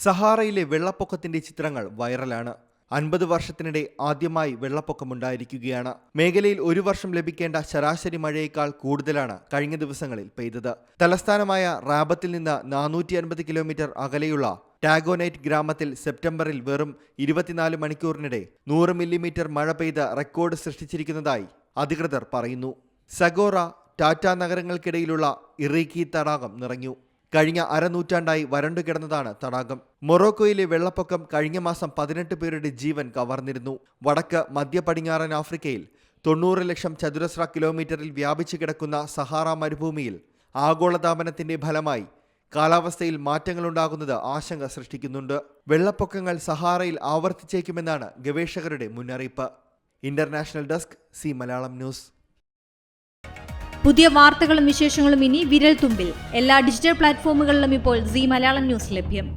സഹാറയിലെ വെള്ളപ്പൊക്കത്തിന്റെ ചിത്രങ്ങൾ വൈറലാണ്. 50 വർഷത്തിനിടെ ആദ്യമായി വെള്ളപ്പൊക്കമുണ്ടായിരിക്കുകയാണ്. മേഖലയിൽ ഒരു വർഷം ലഭിക്കേണ്ട ശരാശരി മഴയേക്കാൾ കൂടുതലാണ് കഴിഞ്ഞ ദിവസങ്ങളിൽ പെയ്തത്. തലസ്ഥാനമായ റാബത്തിൽ നിന്ന് 450 കിലോമീറ്റർ അകലെയുള്ള ടാഗോനൈറ്റ് ഗ്രാമത്തിൽ സെപ്റ്റംബറിൽ വെറും 24 മണിക്കൂറിനിടെ 100 മില്ലിമീറ്റർ മഴ പെയ്ത് റെക്കോർഡ് സൃഷ്ടിച്ചിരിക്കുന്നതായി അധികൃതർ പറയുന്നു. സഗോറ, ടാറ്റ നഗരങ്ങൾക്കിടയിലുള്ള ഇറീക്കി തടാകം നിറഞ്ഞു. കഴിഞ്ഞ അരനൂറ്റാണ്ടായി വരണ്ടുകിടന്നതാണ് തടാകം. മൊറോക്കോയിലെ വെള്ളപ്പൊക്കം കഴിഞ്ഞ മാസം 18 പേരുടെ ജീവൻ കവർന്നിരുന്നു. വടക്ക് മധ്യ പടിഞ്ഞാറൻ ആഫ്രിക്കയിൽ 90 ലക്ഷം ചതുരശ്ര കിലോമീറ്ററിൽ വ്യാപിച്ചു കിടക്കുന്ന സഹാറ മരുഭൂമിയിൽ ആഗോളതാപനത്തിന്റെ ഫലമായി കാലാവസ്ഥയിൽ മാറ്റങ്ങളുണ്ടാകുന്നത് ആശങ്ക സൃഷ്ടിക്കുന്നുണ്ട്. വെള്ളപ്പൊക്കങ്ങൾ സഹാറയിൽ ആവർത്തിച്ചേക്കുമെന്നാണ് ഗവേഷകരുടെ മുന്നറിയിപ്പ്. International desk, Zee Malayalam news. പുതിയ വാർത്തകളും വിശേഷങ്ങളും ഇനി വിരൽ തുമ്പിൽ. എല്ലാ ഡിജിറ്റൽ പ്ലാറ്റ്ഫോമുകളിലും ഇപ്പോൾ സീ മലയാളം ന്യൂസ് ലഭ്യം.